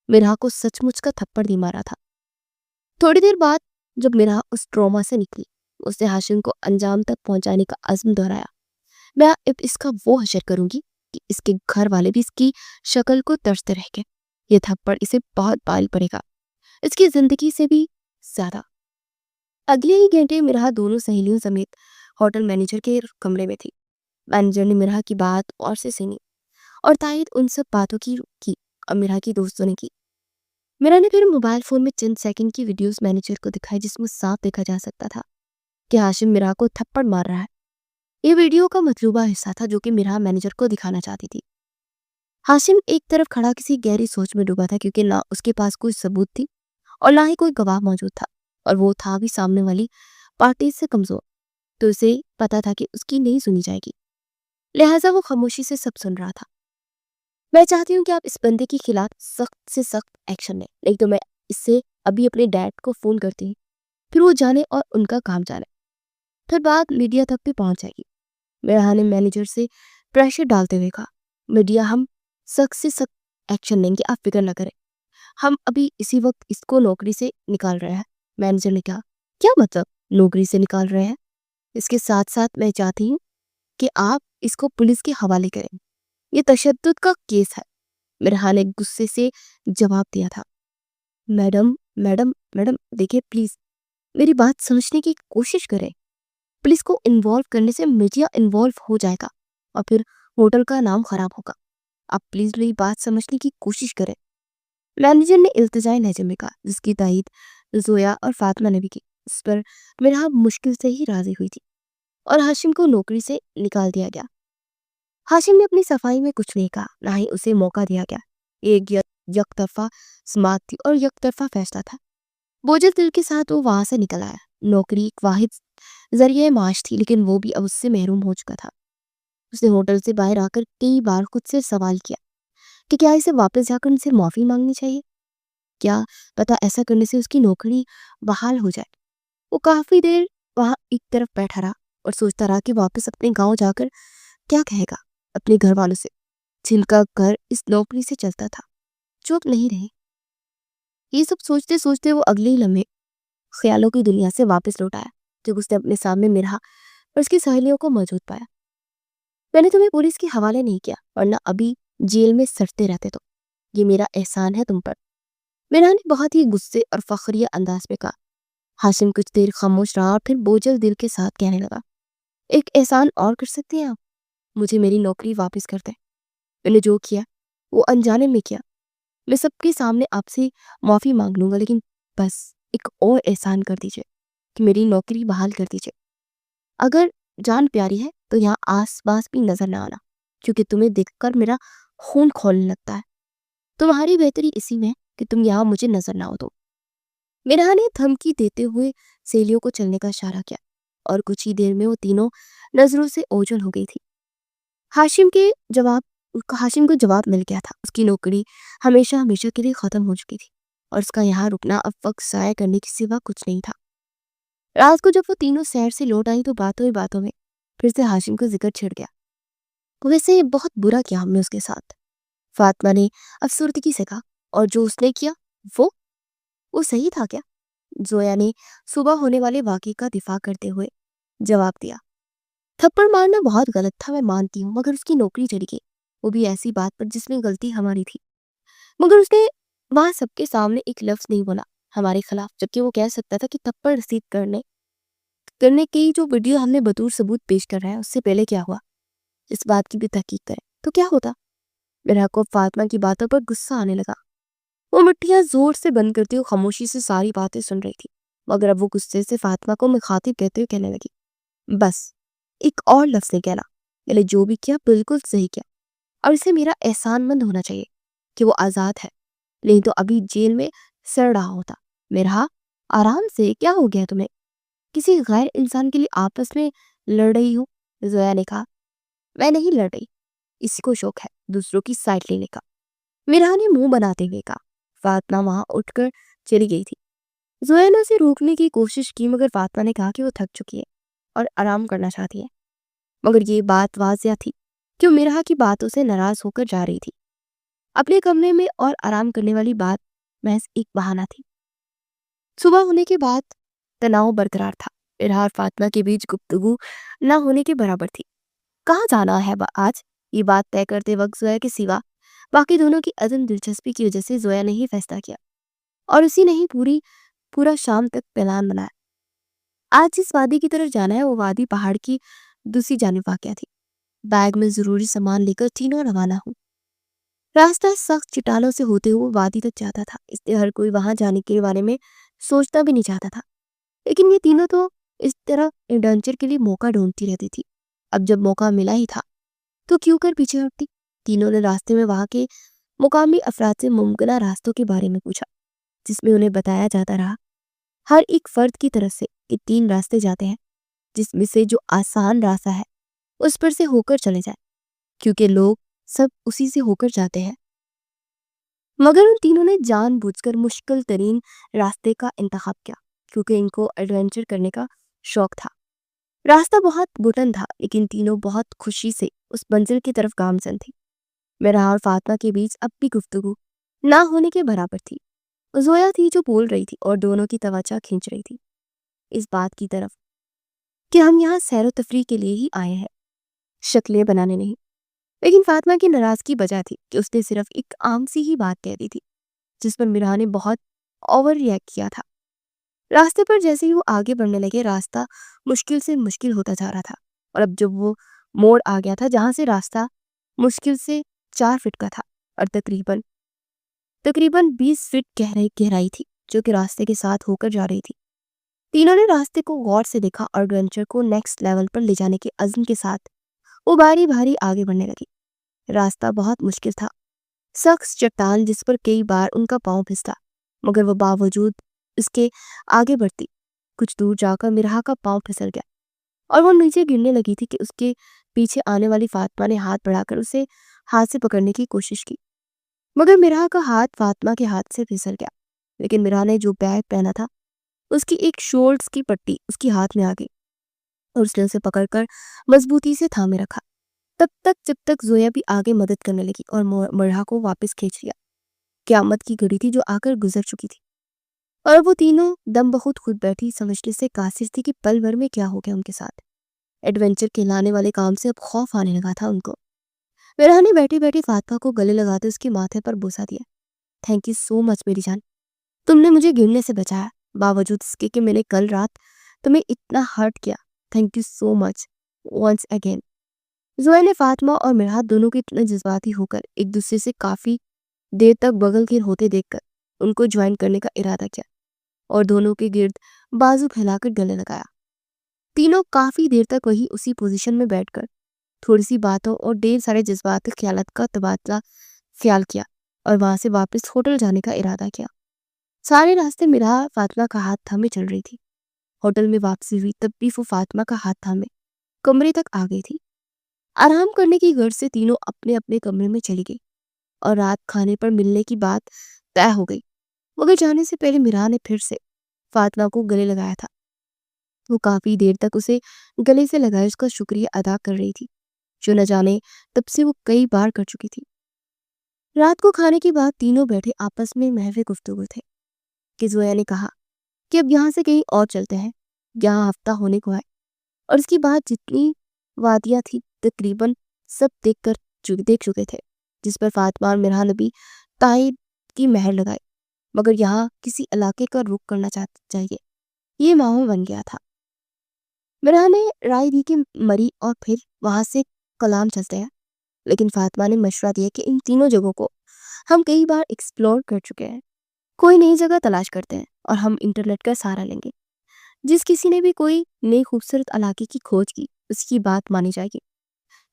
مرہا کو سچ مچ کا تھپڑ دی مارا تھا۔ تھوڑی دیر بعد جب مرہا اس ٹراما سے نکلی، اس نے ہاشم کو انجام تک پہنچانے کا عزم دہرایا۔ میں اب اس کا وہ حشر کروں گی کہ اس کے گھر والے بھی اس کی شکل کو ترستے رہ گئے۔ یہ تھپڑ اسے بہت بال پڑے گا، اس کی زندگی سے بھی زیادہ۔ اگلے ہی گھنٹے مرہا دونوں سہیلیوں سمیت ہوٹل مینیجر کے کمرے میں تھی۔ مینیجر نے مرہا کی بات اور سے سنی اور تائید ان سب باتوں کی اور مرہا کی دوستوں نے کی۔ مرہا نے پھر موبائل فون میں چند سیکنڈ کی ویڈیوز مینیجر کو دکھائی جس میں صاف دیکھا جا سکتا تھا کہ ہاشم مرہا کو تھپڑ مار رہا ہے۔ یہ ویڈیو کا مطلوبہ حصہ تھا جو کہ مرہا مینیجر کو دکھانا چاہتی تھی۔ ہاشم ایک طرف کھڑا کسی گہری سوچ میں ڈوبا تھا، کیونکہ نہ اس کے پاس کوئی ثبوت تھی اور نہ ہی کوئی گواہ موجود تھا، اور وہ تھا بھی سامنے والی پارٹی سے کمزور، تو اسے پتا تھا کہ اس کی نہیں سنی جائے گی، لہٰذا وہ خاموشی سے سب سن رہا تھا۔ میں چاہتی ہوں کہ آپ اس بندے کے خلاف سخت سے سخت ایکشن لیں، نہیں تو میں اس سے ابھی اپنے ڈیڈ کو فون کرتی ہوں، پھر وہ جانے اور ان کا کام جانے، پھر بات میڈیا تک بھی پہنچ جائے گی۔ مرہا نے مینیجر سے پریشر ڈالتے ہوئے کہا، میڈیا ہم سخت سے سخت ایکشن لیں گے، آپ فکر نہ کریں، ہم ابھی اسی وقت اس کو نوکری سے نکال رہے ہیں۔ مینیجر نے کہا، کیا مطلب نوکری سے نکال رہے ہیں؟ اس کے ساتھ ساتھ میں چاہتی ہوں کہ آپ اس کو پولیس کے حوالے کریں، یہ تشدد کا کیس ہے۔ مرہا نے غصے سے جواب دیا تھا، میڈم میڈم میڈم دیکھیں پلیز میری بات سمجھنے کی کوشش کریں، پولیس کو انوالو کرنے سے میڈیا انوالو ہو جائے گا اور پھر ہوٹل کا نام خراب ہوگا، آپ پلیز میری بات سمجھنے کی کوشش کریں۔ مینیجر نے التجائی لہجے میں کہا، جس کی تائید زویا اور فاطمہ نے بھی کی۔ اس پر مرہا مشکل سے ہی راضی ہوئی تھی اور ہاشم کو نوکری سے نکال دیا گیا۔ ہاشم نے اپنی صفائی میں کچھ نہیں کہا، نہ ہی اسے موقع دیا گیا۔ ایک یک طرفہ سماعت تھی اور یک طرفہ فیصلہ تھا۔ بوجھل دل کے ساتھ وہ وہاں سے نکل آیا۔ نوکری ایک واحد ذریعہ معاش تھی، لیکن وہ بھی اب اس سے محروم ہو چکا تھا۔ اس نے ہوٹل سے باہر آ کر کئی بار خود سے سوال کیا کہ کیا اسے واپس جا کر ان سے معافی مانگنی چاہیے، کیا پتہ ایسا کرنے سے اس کی نوکری بحال ہو جائے۔ وہ کافی دیر وہاں ایک طرف بیٹھا رہا اور سوچتا رہا کہ واپس اپنے گاؤں جا کر کیا کہے گا اپنے گھر والوں سے، جن کا گھر اس نوکری سے چلتا تھا۔ چپ نہیں رہے۔ یہ سب سوچتے سوچتے وہ اگلے ہی لمحے خیالوں کی دنیا سے واپس لوٹ آیا جب اس نے اپنے سامنے مرہا اور اس کی سہیلیوں کو موجود پایا۔ میں نے تمہیں پولیس کے حوالے نہیں کیا ورنہ ابھی جیل میں سڑتے رہتے، تو یہ میرا احسان ہے تم پر، مرہا نے بہت ہی غصے اور فخریہ انداز میں کہا۔ ہاشم کچھ دیر خاموش رہا اور پھر بوجھل دل کے ساتھ کہنے لگا، ایک احسان اور کر سکتے ہیں آپ، مجھے میری نوکری واپس کر دیں۔ میں نے جو کیا وہ انجانے میں کیا، میں سب کے سامنے آپ سے معافی مانگ لوں گا، لیکن بس ایک اور احسان کر دیجئے کہ میری نوکری بحال کر دیجئے۔ اگر جان پیاری ہے تو یہاں آس پاس بھی نظر نہ آنا، کیونکہ تمہیں دیکھ کر میرا خون کھولنے لگتا ہے۔ تمہاری بہتری اسی میں کہ تم یہاں مجھے نظر نہ ہو تو۔ مرہا نے دھمکی دیتے ہوئے سہیلیوں کو چلنے کا اشارہ کیا اور کچھ ہی دیر میں وہ تینوں نظروں سے اوجھل ہو گئی تھی۔ ہاشم کو جواب مل گیا تھا، اس کی نوکری ہمیشہ ہمیشہ کے لیے ختم ہو چکی تھی اور اس کا یہاں رکنا اب وقت ضائع کرنے کے سوا کچھ نہیں تھا۔ رات کو جب وہ تینوں سیر سے لوٹ آئی تو باتوں ہی باتوں میں پھر سے ہاشم کا ذکر چھڑ گیا۔ ویسے بہت برا کیا ہم نے اس کے ساتھ، فاطمہ نے افسردگی سے کہا، اور جو اس نے کیا وہ صحیح تھا کیا؟ زویا نے صبح ہونے والے واقعے کا دفاع کرتے ہوئے جواب دیا، تھپڑ مارنا بہت غلط تھا، میں مانتی ہوں، مگر اس کی نوکری چلی گئی، وہ بھی ایسی بات پر جس میں غلطی ہماری تھی۔ مگر اس نے وہاں سب کے سامنے ایک لفظ نہیں بولا ہمارے خلاف، جبکہ وہ کہہ سکتا تھا کہ تھپڑ رسید کرنے کی جو ویڈیو ہم نے بطور ثبوت پیش کر رہا ہے اس سے پہلے کیا ہوا، اس بات کی بھی تحقیق کرے تو کیا ہوتا۔ میرا کو فاطمہ کی باتوں پر غصہ آنے لگا، وہ مٹھیاں زور سے بند کرتی ہوئے خاموشی سے ساری باتیں سن رہی تھی، مگر اب وہ غصے سے فاطمہ کو مخاطب کہتے ہوئے کہنے لگی، بس ایک اور لفظ نہیں کہنا، میں نے جو بھی کیا بالکل صحیح کیا، اور اسے میرا احسان مند ہونا چاہیے کہ وہ آزاد ہے، نہیں تو ابھی جیل میں سڑ رہا ہوتا۔ میرا آرام سے، کیا ہو گیا تمہیں؟ کسی غیر انسان کے لیے آپس میں لڑ رہی ہو؟ زویا نے کہا، میں نہیں لڑ رہی، اسی کو شوق ہے دوسروں کی سائڈ لینے کا، میرا نے منہ بناتے ہوئے کہا۔ فاطمہ وہاں اٹھ کر چلی گئی تھی۔ زویا نے اسے روکنے کی کوشش کی، مگر فاطمہ نے کہا کہ وہ تھک چکی ہے اور آرام کرنا چاہتی ہے، مگر یہ بات واضح تھی کہ وہ میرا کی باتوں سے ناراض ہو کر جا رہی تھی۔ اپنے کمرے میں اور آرام کرنے والی بات محض ایک بہانہ تھی۔ صبح ہونے کے بعد تناؤ برقرار تھا، میرا اور فاطمہ کے بیچ گفتگو نہ ہونے کے برابر تھی۔ کہاں جانا ہے آج؟ یہ بات طے کرتے وقت زویا کے سوا باقی دونوں کی عدم دلچسپی کی وجہ سے زویا نے ہی فیصلہ کیا، اور اسی نے ہی پورا شام تک پلان بنایا۔ آج جس وادی کی طرف جانا ہے وہ وادی پہاڑ کی دوسری جانب واقع تھی۔ بیگ میں ضروری سامان لے کر تینوں روانہ ہوں۔ راستہ سخت چٹانوں سے ہوتے ہوئے وادی تک جاتا تھا، اس لیے ہر کوئی وہاں جانے کے بارے میں سوچنا بھی نہیں چاہتا تھا، لیکن یہ تینوں تو اس طرح ایڈونچر کے لیے موقع ڈھونڈتی رہتی تھی۔ اب جب موقع ملا ہی تھا تو کیوں کر پیچھے ہٹتی۔ تینوں نے راستے میں وہاں کے مقامی افراد سے ممکنہ راستوں کے بارے میں پوچھا، جس میں انہیں بتایا جاتا رہا ہر ایک فرد کی طرف سے کہ 3 راستے جاتے ہیں، جس میں سے جو آسان راستہ ہے اس پر سے ہو کر چلے جائیں، کیونکہ لوگ سب اسی سے ہو کر جاتے ہیں۔ مگر ان تینوں نے جان بوجھ کر مشکل ترین راستے کا انتخاب کیا، کیونکہ ان کو ایڈونچر کرنے کا شوق تھا۔ راستہ بہت گھٹن تھا، لیکن تینوں بہت خوشی سے اس منزل کی طرف گامزن تھی۔ میرا اور فاطمہ کے بیچ اب بھی گفتگو نہ ہونے کے برابر تھی۔ زویا تھی جو بول رہی تھی اور دونوں کی توجہ کھینچ رہی تھی اس بات کی طرف کہ ہم یہاں سیر و تفریح کے لیے ہی آئے ہیں، شکلیں بنانے نہیں۔ لیکن فاطمہ کی ناراضگی بجا تھی کہ اس نے صرف ایک عام سی ہی بات کہہ دی تھی، جس پر میرا نے بہت اوور ریئیکٹ کیا تھا۔ راستے پر جیسے ہی وہ آگے بڑھنے لگے، راستہ مشکل سے مشکل ہوتا جا رہا تھا، اور اب جب وہ موڑ آ گیا تھا جہاں سے راستہ مشکل سے 4 فٹ کا تھا اور تقریباً 20 فٹ گہرائی تھی جو کہ راستے کے ساتھ ہو کر جا رہی تھی، تینوں نے راستے کو غور سے دیکھا اور ایڈونچر کو نیکسٹ لیول پر لے جانے کے عزم کے ساتھ وہ باری باری آگے بڑھنے لگی۔ راستہ بہت مشکل تھا، سخت چٹان جس پر کئی بار ان کا پاؤں پھستا، مگر وہ باوجود اس کے آگے بڑھتی۔ کچھ دور جا کر مرہا کا پاؤں پھسل گیا اور وہ نیچے گرنے لگی تھی کہ اس کے پیچھے آنے والی فاطمہ نے ہاتھ بڑھا کر اسے ہاتھ سے پکڑنے کی کوشش کی، مگر مرہا کا ہاتھ فاطمہ کے ہاتھ سے پھسل گیا۔ لیکن مرہا نے جو بیگ پہنا تھا اس کی ایک شولڈز کی پٹی اس کی ہاتھ میں آ گئی اور اس نے اسے پکڑ کر مضبوطی سے تھامے رکھا، جب تک زویا بھی آگے مدد کرنے لگی اور مرہا کو واپس کھینچ لیا۔ قیامت کی گھڑی تھی جو آ کر گزر چکی تھی، اور وہ تینوں دم بخود خود بیٹھی سمجھنے سے قاصر تھی کہ پل بھر میں کیا ہو گیا ان کے ساتھ۔ ایڈونچر کے لانے والے کام سے اب خوف آنے لگا تھا ان کو۔ میرا نے بیٹھی بیٹھی فاطمہ کو گلے لگاتے اس کے ماتھے پر بوسہ دیا۔ تھینک یو سو مچ میری جان، تم نے مجھے گرنے سے بچایا، باوجود اس کے کہ میں نے کل رات تمہیں اتنا ہرٹ کیا۔ Thank you so much once again. Zoya نے فاطمہ اور مرہا دونوں کے اتنے جذباتی ہو کر ایک دوسرے سے کافی دیر تک بغل گیر ہوتے دیکھ کر ان کو جوائن کرنے کا ارادہ کیا اور دونوں کے گرد بازو پھیلا کر گلے لگایا۔ تینوں کافی دیر تک وہی اسی پوزیشن میں بیٹھ کر تھوڑی سی باتوں اور ڈھیر سارے جذباتی خیالات کا تبادلہ خیال کیا اور وہاں سے واپس ہوٹل جانے کا ارادہ کیا۔ سارے راستے مرہا فاطمہ کا ہاتھ تھامے چل رہی تھی۔ ہوٹل میں واپسی ہوئی تب بھی وہ فاطمہ کا ہاتھ تھامے کمرے تک آ گئی تھی۔ آرام کرنے کی غرض سے تینوں اپنے اپنے کمرے میں چلی گئی اور رات کھانے پر ملنے کی بات طے ہو گئی، مگر جانے سے پہلے مرہا نے پھر سے فاطمہ کو گلے لگایا تھا۔ وہ کافی دیر تک اسے گلے سے لگائے اس کا شکریہ ادا کر رہی تھی، جو نہ جانے تب سے وہ کئی بار کر چکی تھی۔ رات کو کھانے کے بعد تینوں بیٹھے آپس میں محو گفتگو تھے کہ زویا نے کہا کہ اب یہاں سے کہیں اور چلتے ہیں، یہاں ہفتہ ہونے کو ہے، اور اس کی بات جتنی وادیاں تھی تقریباً سب دیکھ چکے تھے، جس پر فاطمہ اور مرحان نبی تائید کی مہر لگائے، مگر یہاں کسی علاقے کا رخ کرنا چاہیے، یہ ماحول بن گیا تھا۔ مرحان نے رائے دی کہ مری اور پھر وہاں سے کلام چلتے ہیں، لیکن فاطمہ نے مشورہ دیا کہ ان تینوں جگہوں کو ہم کئی بار ایکسپلور کر چکے ہیں، کوئی نئی جگہ تلاش کرتے ہیں اور ہم انٹرنیٹ کا سہارا لیں گے۔ جس کسی نے بھی کوئی نئی خوبصورت علاقے کی کھوج کی، اس کی بات مانی جائے گی۔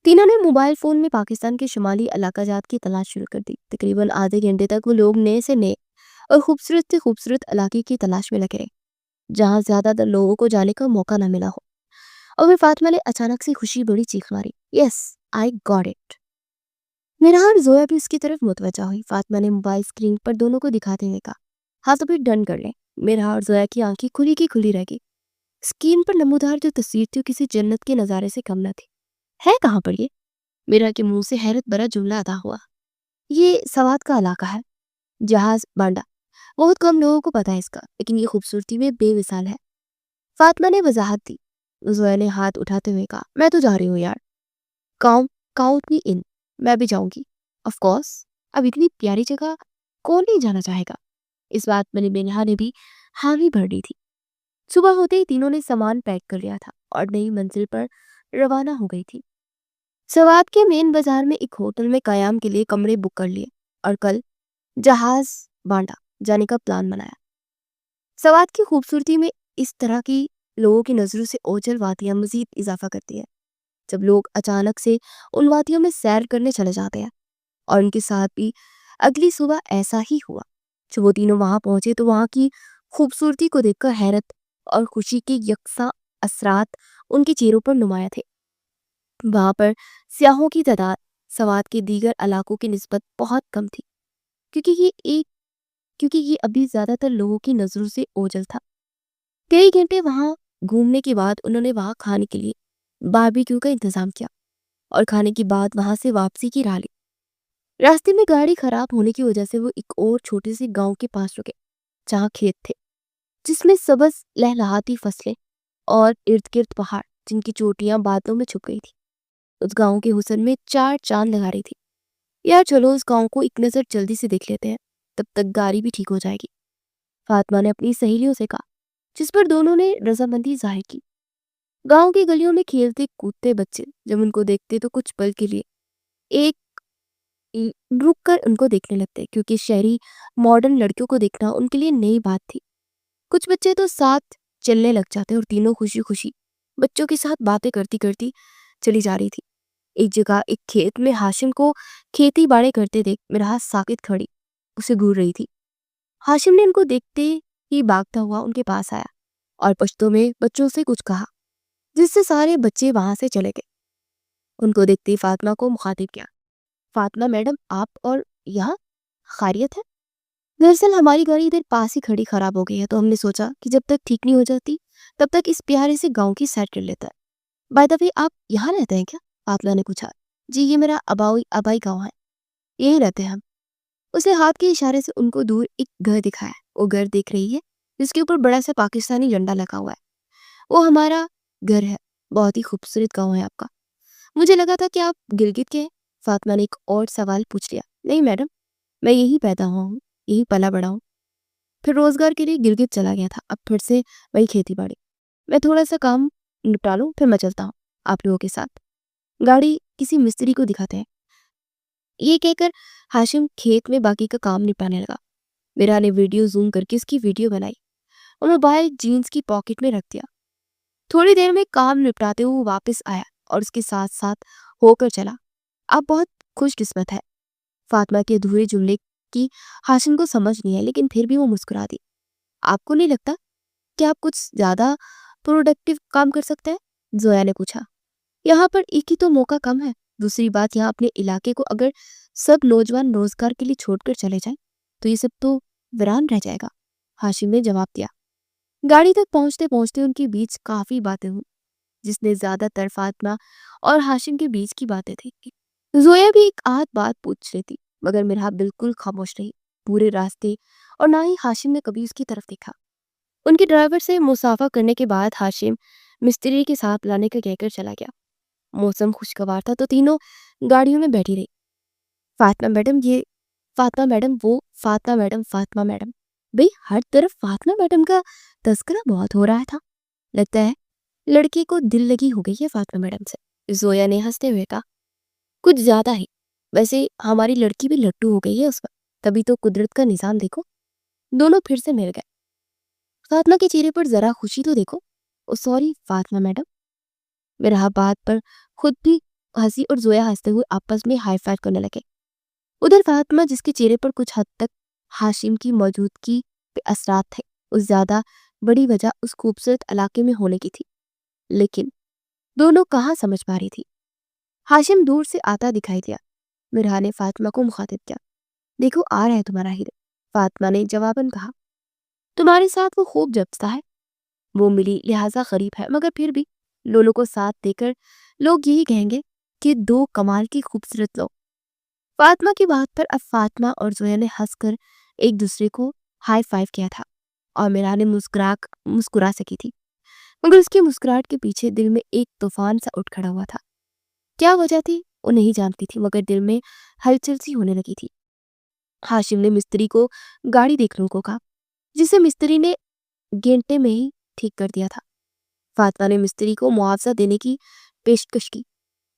تینوں نے موبائل فون میں پاکستان کے شمالی علاقہ جات کی تلاش شروع کر دی۔ تقریباً آدھے گھنٹے تک وہ لوگ نئے سے نئے اور خوبصورت سے خوبصورت علاقے کی تلاش میں لگے رہے، جہاں زیادہ تر لوگوں کو جانے کا موقع نہ ملا ہو۔ اور پھر فاطمہ نے اچانک سے خوشی بڑی چیخ ماری، یس آئی گاٹ اٹ۔ میرا اور زویا بھی اس کی طرف متوجہ ہوئی۔ فاطمہ نے موبائل اسکرین پر دونوں کو دکھاتے ہوئے کہا، ہاں تو پھر ڈن کر لیں۔ میرا اور زویا کی آنکھیں کھلی کی کھلی رہ گئی۔ اسکرین پر نمودار جو تصویر تھی وہ کسی جنت کے نظارے سے کم نہ تھی۔ ہے کہاں پر یہ؟ میرا کے منہ سے حیرت بھرا جملہ ادا ہوا۔ یہ سوات کا علاقہ ہے، جہاز بانڈا۔ بہت کم لوگوں کو پتا ہے اس کا، لیکن یہ خوبصورتی میں بے مثال ہے۔ فاطمہ نے وضاحت دی۔ زویا نے ہاتھ اٹھاتے ہوئے کہا، میں تو جا رہی ہوں یار، کاؤنٹ می ان، میں بھی جاؤں گی۔ آف کورس، اب اتنی پیاری جگہ کون نہیں جانا چاہے گا۔ اس بات میں بینہا نے بھی حامی بھر دی تھی۔ صبح ہوتے ہی تینوں نے سامان پیک کر لیا تھا اور نئی منزل پر روانہ ہو گئی تھی۔ سوات کے مین بازار میں ایک ہوٹل میں قیام کے لیے کمرے بک کر لیے اور کل جہاز بانڈا جانے کا پلان بنایا۔ سوات کی خوبصورتی میں اس طرح کی لوگوں کی نظروں سے اوجھل وادیاں مزید اضافہ کرتی ہے، جب لوگ اچانک سے ان وادیوں میں سیر کرنے چلے جاتے ہیں۔ اور ان کے ساتھ بھی اگلی صبح ایسا ہی ہوا۔ جب وہ تینوں وہاں پہنچے تو وہاں کی خوبصورتی کو دیکھ کر حیرت اور خوشی کے یکساں اثرات ان کے چہروں پر نمایاں تھے۔ وہاں پر سیاحوں کی تعداد سوات کے دیگر علاقوں کی نسبت بہت کم تھی، کیونکہ یہ ابھی زیادہ تر لوگوں کی نظروں سے اوجھل تھا۔ کئی گھنٹے وہاں گھومنے کے بعد انہوں نے وہاں کھانے کے لیے باربیکیو کا انتظام کیا اور کھانے کے بعد وہاں سے واپسی کی راہ لی۔ راستے میں گاڑی خراب ہونے کی وجہ سے وہ ایک اور چھوٹے سے گاؤں کے پاس رکے، جہاں کھیت تھے جس میں سبز لہلہاتی فصلیں اور ارد گرد پہاڑ جن کی چوٹیاں بادلوں میں چھپ گئی تھی۔ اس گاؤں کے حسن میں چار چاند لگا رہی تھی۔ یار چلو اس گاؤں کو ایک نظر جلدی سے دیکھ لیتے ہیں، تب تک گاڑی بھی ٹھیک ہو جائے گی، فاطمہ نے اپنی سہیلیوں سے کہا، جس پر دونوں نے رضامندی ظاہر کی۔ گاؤں کی گلیوں میں کھیلتے کودتے بچے جب ان کو دیکھتے تو کچھ پل کے لیے ایک رک کر ان کو دیکھنے لگتے، کیونکہ شہری ماڈرن لڑکیوں کو دیکھنا ان کے لیے نئی بات تھی۔ کچھ بچے تو ساتھ چلنے لگ جاتے اور تینوں خوشی خوشی بچوں کے ساتھ باتیں کرتی کرتی چلی جا رہی تھی۔ ایک جگہ ایک کھیت میں ہاشم کو کھیتی باڑی کرتے دیکھ میرا ساکت کھڑی اسے گور رہی تھی۔ ہاشم نے ان کو دیکھتے ہی بھاگتا ہوا ان کے پاس آیا اور پشتو میں بچوں سے کچھ کہا، جس سے سارے بچے وہاں سے چلے گئے۔ ان کو دیکھتے ہی فاطمہ کو مخاطب کیا، فاطمہ میڈم آپ اور یہاں خیریت ہے؟ دراصل ہماری گاڑی ادھر پاس ہی کھڑی خراب ہو گئی ہے، تو ہم نے سوچا کہ جب تک ٹھیک نہیں ہو جاتی تب تک اس پیارے سے گاؤں کی سیر کر لیتا ہے۔ بائی دا وے آپ یہاں رہتے ہیں کیا؟ فاطمہ نے پوچھا۔ جی یہ میرا آبائی گاؤں ہے، یہی رہتے ہیں ہم۔ اسے ہاتھ کے اشارے سے ان کو دور ایک گھر دکھایا۔ وہ گھر دیکھ رہی ہے جس کے اوپر بڑا سا پاکستانی جھنڈا لگا ہوا ہے، وہ ہمارا گھر ہے، بہت ہی خوبصورت گاؤں ہے آپ کا۔ مجھے لگا تھا کہ آپ گلگت کے ہیں۔ فاطمہ نے ایک اور سوال پوچھ لیا۔ نہیں میڈم، میں یہی پیدا ہوا ہوں، یہی پلا بڑا ہوں، پھر روزگار کے لیے گلگت چلا گیا تھا، اب پھر سے وہی کھیتی باڑی۔ میں تھوڑا سا کام نپٹا لوں پھر میں چلتا ہوں آپ لوگوں کے ساتھ، گاڑی کسی مستری کو دکھاتے ہیں۔ یہ کہہ کر ہاشم کھیت میں باقی کا کام نپٹانے لگا۔ میرا نے ویڈیو زوم کر کے اس کی ویڈیو بنائی اور موبائل جینز کی پاکٹ میں رکھ دیا۔ تھوڑی دیر میں کام نپٹاتے ہوئے واپس آیا اور اس کے ساتھ ساتھ ہو کر چلا، آپ بہت خوش قسمت ہے۔ فاطمہ کے ادھورے جملے کی ہاشم کو سمجھ نہیں ہے، لیکن پھر بھی وہ مسکرا دی۔ آپ کو نہیں لگتا کہ آپ کچھ زیادہ پروڈکٹیو کام کر سکتے ہیں؟ زویا نے پوچھا۔ یہاں پر ایک ہی تو موقع کم ہے، دوسری بات یہاں اپنے علاقے کو اگر سب نوجوان روزگار کے لیے چھوڑ کر چلے جائیں تو یہ سب تو ویران رہ جائے گا، ہاشم نے جواب دیا۔ گاڑی تک پہنچتے پہنچتے ان کے بیچ کافی باتیں ہوئی، جس نے زیادہ تر فاطمہ اور ہاشم کے بیچ کی باتیں تھی۔ زویا بھی ایک آدھ بات پوچھ رہی تھی، مگر میرا بالکل خاموش رہی پورے راستے، اور نہ ہی ہاشم نے کبھی اس کی طرف دیکھا۔ ان کے ڈرائیور سے مصافحہ کرنے کے بعد ہاشم مستری کے ساتھ لانے کا کہہ کر چلا گیا۔ موسم خوشگوار تھا تو تینوں گاڑیوں میں بیٹھی رہی۔ فاطمہ میڈم یہ، فاطمہ میڈم وہ، فاطمہ میڈم، فاطمہ میڈم۔ بھئی ہر طرف فاطمہ میڈم کا تذکرہ بہت ہو رہا تھا، لگتا ہے لڑکی کو دل لگی ہو گئی ہے فاطمہ میڈم سے، زویا نے ہنستے ہوئے کہا۔ کچھ زیادہ ہی، ویسے ہماری لڑکی بھی لٹو ہو گئی ہے اس وقت، تبھی تو قدرت کا نظام دیکھو۔ دونوں پھر سے مل گئے۔ فاطمہ کے چہرے پر ذرا خوشی تو دیکھو۔ Sorry Fatima madam. میرا بات پر خود بھی ہنسی اور زویا ہنستے ہوئے آپس میں ہائی فائیو کرنے لگے۔ ادھر فاطمہ جس کے چہرے پر کچھ حد تک ہاشم کی موجودگی پہ اثرات تھے، اس زیادہ بڑی وجہ اس خوبصورت علاقے میں ہونے کی تھی، لیکن دونوں کہاں سمجھ پا رہی تھی۔ ہاشم دور سے آتا دکھائی دیا۔ مرحا نے فاطمہ کو مخاطب کیا۔ دیکھو آ رہا ہے تمہارا ہیرو، فاطمہ نے جواباً کہا۔ تمہارے ساتھ وہ خوب جبتا ہے، وہ ملی لہٰذا غریب ہے، مگر پھر بھی دونوں کو ساتھ دے کر لوگ یہی کہیں گے کہ دو کمال کی خوبصورت لوگ۔ فاطمہ کی بات پر اب فاطمہ اور زویا نے ہنس کر ایک دوسرے کو ہائی فائیو کیا تھا اور میرا نے مسکرا سکی تھی، مگر اس کی مسکراہٹ کے پیچھے دل میں ایک طوفان سا اٹھ کھڑا ہوا تھا۔ کیا وجہ تھی وہ نہیں جانتی تھی، مگر دل میں ہلچل سی ہونے لگی تھی۔ ہاشم نے مستری کو گاڑی دیکھنے کو کہا، جسے مستری نے گھنٹے میں ہی ٹھیک کر دیا تھا۔ فاطمہ نے مستری کو معاوضہ دینے کی پیشکش کی،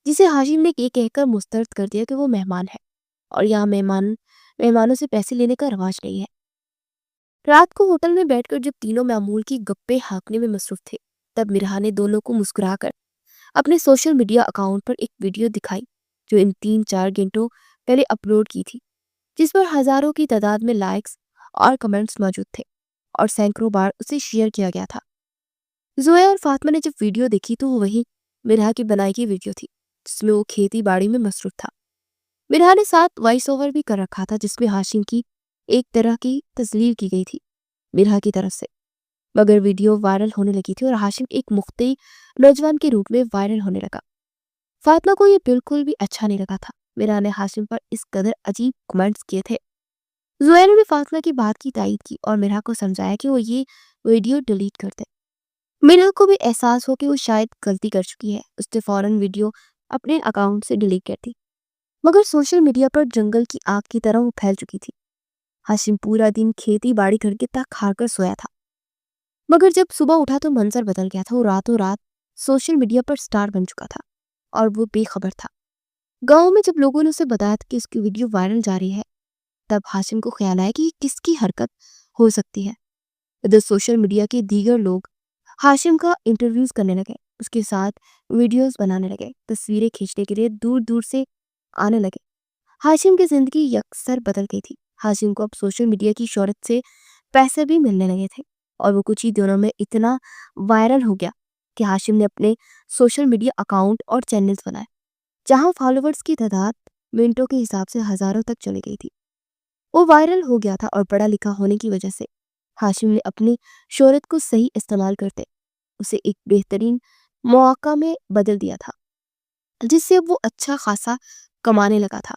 جسے ہاشم نے یہ کہہ کر مسترد کر دیا کہ وہ مہمان ہے اور یہاں مہمانوں سے پیسے لینے کا رواج نہیں ہے۔ رات کو ہوٹل میں بیٹھ کر جب تینوں معمول کی گپے ہانکنے میں مصروف تھے، تب مرحا نے دونوں کو مسکرا کر اپنے سوشل میڈیا اکاؤنٹ پر ایک ویڈیو دکھائی جو ان 3-4 گھنٹوں پہلے اپلوڈ کی تھی، جس پر ہزاروں کی تعداد میں لائکس اور کمنٹس موجود تھے اور سینکڑوں بار اسے شیئر کیا گیا تھا۔ زویا اور فاطمہ نے جب ویڈیو دیکھی تو وہ وہی مرحا کی بنائی کی ویڈیو تھی، جس میں وہ کھیتی باڑی میں مصروف تھا۔ مرحا نے ساتھ وائس اوور بھی کر رکھا تھا، جس میں ہاشم کی ایک طرح کی تذلیل کی گئی تھی مرحا کی طرف سے، مگر ویڈیو وائرل ہونے لگی تھی اور ہاشم ایک مخطئ نوجوان کے روپ میں وائرل ہونے لگا۔ فاطمہ کو یہ بالکل بھی اچھا نہیں لگا تھا۔ مرحا نے ہاشم پر اس قدر عجیب کمنٹس کیے تھے۔ زویا نے بھی فاطمہ کی بات کی تائید کی اور مرحا کو سمجھایا کہ وہ یہ ویڈیو ڈیلیٹ کر دے۔ مرحا کو بھی احساس ہو کہ وہ شاید غلطی کر چکی ہے، اس نے فوراً ویڈیو اپنے اکاؤنٹ سے ڈیلیٹ کر دی، مگر سوشل میڈیا پر جنگل کی آگ کی طرح وہ پھیل چکی تھی۔ ہاشم پورا دن کھیتی باڑی کر کے تک ہار کر سویا تھا، مگر جب صبح اٹھا تو منظر بدل گیا تھا۔ وہ راتوں رات سوشل میڈیا پر سٹار بن چکا تھا اور وہ بے خبر تھا۔ گاؤں میں جب لوگوں نے اسے بتایا کہ اس کی ویڈیو وائرل جاری ہے، تب ہاشم کو خیال آیا کہ یہ کس کی حرکت ہو سکتی ہے۔ ادھر سوشل میڈیا کے دیگر لوگ ہاشم کا انٹرویوز کرنے لگے، اس کے ساتھ ویڈیوز بنانے لگے، تصویریں کھینچنے کے لیے دور دور سے آنے لگے۔ ہاشم کی زندگی یکسر بدل گئی تھی۔ ہاشم کو اب سوشل میڈیا کی شہرت سے پیسے بھی ملنے لگے تھے اور وہ کچھ ہی دنوں میں اتنا وائرل ہو گیا کہ ہاشم نے اپنے سوشل میڈیا اکاؤنٹ اور چینلز بنائے، جہاں فالوورز کی تعداد منٹوں کے حساب سے ہزاروں تک چلی گئی تھی۔ وہ وائرل ہو گیا تھا اور پڑھا لکھا ہونے کی وجہ سے ہاشم نے اپنی شہرت کو صحیح استعمال کرتے اسے ایک بہترین مواقع میں بدل دیا تھا، جس سے وہ اچھا خاصا کمانے لگا تھا۔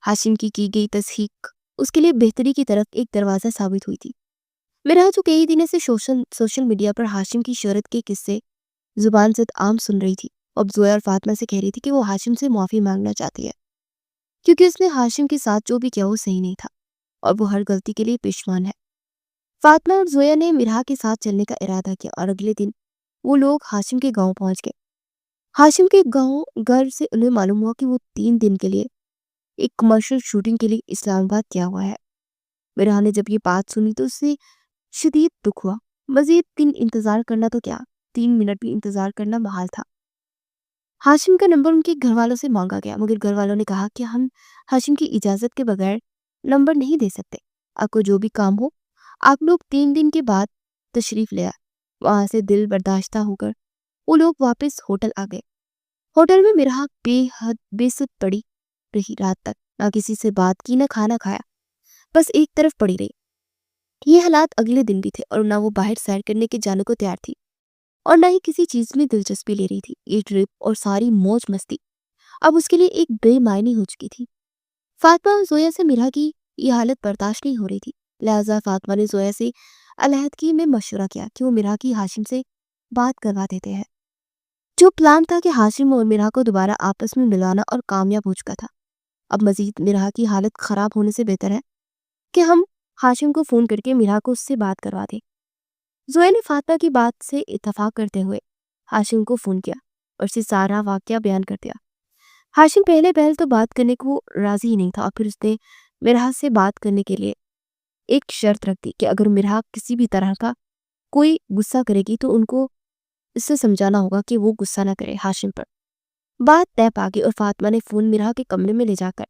ہاشم کی گئی تحقیق اس کے لیے بہتری کی طرف ایک دروازہ ثابت ہوئی تھی۔ مرحا جو کئی دنوں سے سوشل میڈیا پر ہاشم کی شہرت کے قصے زبان زد عام سن رہی تھی، اب زویا اور فاطمہ سے کہہ رہی تھی کہ وہ ہاشم سے معافی مانگنا چاہتی ہے، کیونکہ اس نے ہاشم کے ساتھ جو بھی کیا وہ صحیح نہیں تھا اور وہ ہر غلطی کے لیے پیشمان ہے۔ فاطمہ اور زویا نے مرحا کے ساتھ چلنے کا ارادہ کیا اور اگلے دن وہ لوگ ہاشم کے گاؤں پہنچ گئے۔ ہاشم کے گھر سے انہیں معلوم ہوا کہ وہ 3 دن کے لیے ایک کمرشل شوٹنگ کے لیے اسلام آباد کیا ہوا ہے۔ مرحا نے جب یہ بات سنی تو اسے شدید دکھ ہوا۔ مزید دن انتظار کرنا تو کیا، 3 منٹ بھی انتظار کرنا محال تھا۔ ہاشم کا نمبر ان کے گھر والوں سے مانگا گیا، مگر گھر والوں نے کہا کہ ہم ہاشم کی اجازت کے بغیر نمبر نہیں دے سکتے، آپ کو جو بھی کام ہو آپ لوگ 3 دن کے بعد تشریف لے آئے۔ وہاں سے دل برداشتہ ہو کر وہ لوگ واپس ہوٹل آ گئے۔ ہوٹل میں مرحا بے سد پڑی رہی رات تک، نہ کسی سے بات کی، نہ کھانا کھایا، بس ایک طرف پڑی رہی۔ یہ حالات اگلے دن بھی تھے اور نہ وہ باہر سیر کرنے کے جانے کو تیار تھی اور نہ ہی کسی چیز میں دلچسپی لے رہی تھی۔ یہ ٹرپ اور ساری موج مستی اب اس کے لیے ایک بے معنی ہو چکی تھی۔ فاطمہ اور زویا سے مرحا کی یہ حالت برداشت نہیں ہو رہی تھی، لہٰذا فاطمہ نے زویا سے علیحدگی میں مشورہ کیا کہ وہ مرحا کی ہاشم سے بات کروا دیتے ہیں۔ جو پلان تھا کہ ہاشم اور میرا کو دوبارہ آپس میں ملانا اور کامیاب ہو چکا تھا۔ اب مزید میرا کی حالت خراب ہونے سے بہتر ہے کہ ہم ہاشم کو فون کر کے میرا کو اس سے بات کروا دیں۔ زویا نے فاطمہ کی بات سے اتفاق کرتے ہوئے ہاشم کو فون کیا اور اسے سارا واقعہ بیان کر دیا۔ ہاشم پہلے تو بات کرنے کو راضی ہی نہیں تھا، اور پھر اس نے میرا سے بات کرنے کے لیے ایک شرط رکھ دی کہ اگر میرا کسی بھی طرح کا کوئی غصہ کرے گی تو ان کو اس سے سمجھانا ہوگا کہ وہ غصہ نہ کرے ہاشم پر۔ بات طے پا گئی اور فاطمہ نے فون میرا کے کمرے میں لے جا کر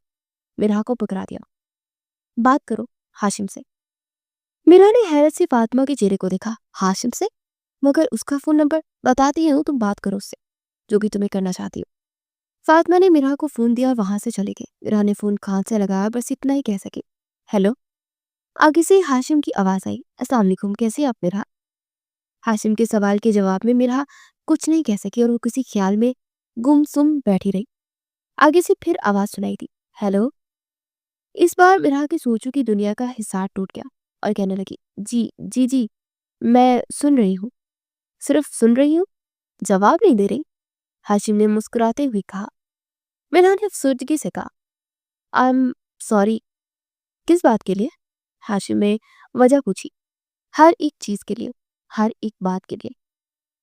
میرا کو پکڑا دیا۔ بات کرو ہاشم سے۔ میرا نے حیرت سے فاطمہ کے چہرے کو دیکھا۔ ہاشم سے؟ مگر اس کا فون نمبر بتاتی ہوں، تم بات کرو اس سے جو بھی تمہیں کرنا چاہتی ہو۔ فاطمہ نے میرا کو فون دیا اور وہاں سے چلے گئے۔ میرا نے فون کان سے لگایا، بس اتنا ہی کہہ سکے، ہیلو۔ آگے سے ہاشم کی آواز آئی، السلام علیکم، کیسے آپ میرا؟ ہاشم کے سوال کے جواب میں میرا کچھ نہیں کہہ سکی اور وہ کسی خیال میں گم سم بیٹھی رہی۔ آگے سے پھر آواز سنائی دی، ہیلو۔ اس بار میرا کی سوچوں کی دنیا کا حصار ٹوٹ گیا اور کہنے لگی، جی جی جی میں سن رہی ہوں، صرف سن رہی ہوں، جواب نہیں دے رہی۔ ہاشم نے مسکراتے ہوئے کہا۔ میرا نے افسردگی سے کہا، I'm sorry، کس بات کے لیے؟ ہاشم نے وجہ پوچھی۔ ہر ایک چیز کے لیے، ہر ایک بات کے لیے۔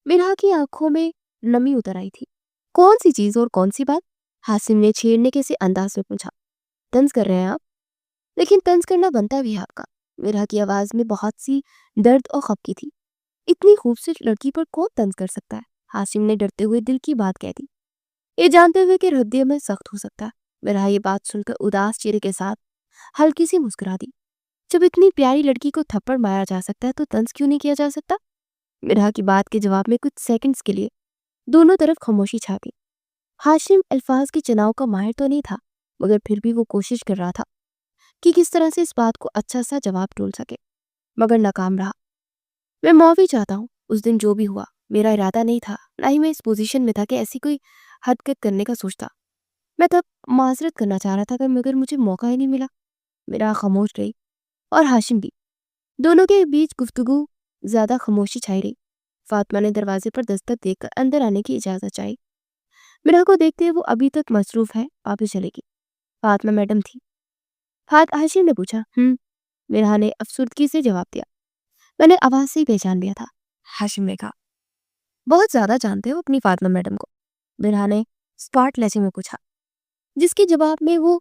میرا کی آنکھوں میں نمی اتر آئی تھی۔ کون سی چیز اور کون سی بات؟ ہاشم نے چھیڑنے کے سے انداز میں پوچھا۔ طنز کر رہے ہیں آپ؟ لیکن طنز کرنا بنتا بھی ہے آپ کا۔ میرا کی آواز میں بہت سی درد اور خفگی تھی۔ اتنی خوبصورت لڑکی پر کون طنز کر سکتا ہے؟ ہاشم نے ڈرتے ہوئے دل کی بات کہہ دی، یہ جانتے ہوئے کہ رد عمل سخت ہو سکتا ہے۔ میرا یہ بات سن کر اداس چہرے کے ساتھ ہلکی سی مسکرا دی۔ جب اتنی پیاری لڑکی کو تھپڑ مارا جا سکتا ہے تو طنز کیوں نہیں کیا جا سکتا؟ میرا کی بات کے جواب میں کچھ سیکنڈز کے لیے دونوں طرف خاموشی چھا گئی۔ ہاشم الفاظ کے چناؤ کا ماہر تو نہیں تھا، مگر پھر بھی وہ کوشش کر رہا تھا کہ کس طرح سے اس بات کو اچھا سا جواب ڈھونڈ سکے، مگر ناکام رہا۔ میں معافی چاہتا ہوں، اس دن جو بھی ہوا میرا ارادہ نہیں تھا، نہ ہی میں اس پوزیشن میں تھا کہ ایسی کوئی حرکت کرنے کا سوچتا۔ میں تب معذرت کرنا چاہ رہا تھا مگر مجھے موقع ہی نہیں ملا۔ میرا خاموش رہی اور ہاشم بھی۔ دونوں کے بیچ گفتگو زیادہ خاموشی چھائی رہی۔ فاطمہ نے دروازے پر دستک دے کر اندر آنے کی اجازت چاہی۔ میرا کو دیکھتے وہ ابھی تک مصروف ہے، واپس چلے گی۔ فاطمہ میڈم تھی۔ ہاشم نے پوچھا، میرا نے افسردگی سے جواب دیا۔ میں نے آواز سے ہی پہچان لیا تھا۔ ہاشم نے کہا، بہت زیادہ جانتے ہو اپنی فاطمہ میڈم کو؟ میرا نے اسپاٹ لہجے میں پوچھا، جس کے جواب میں وہ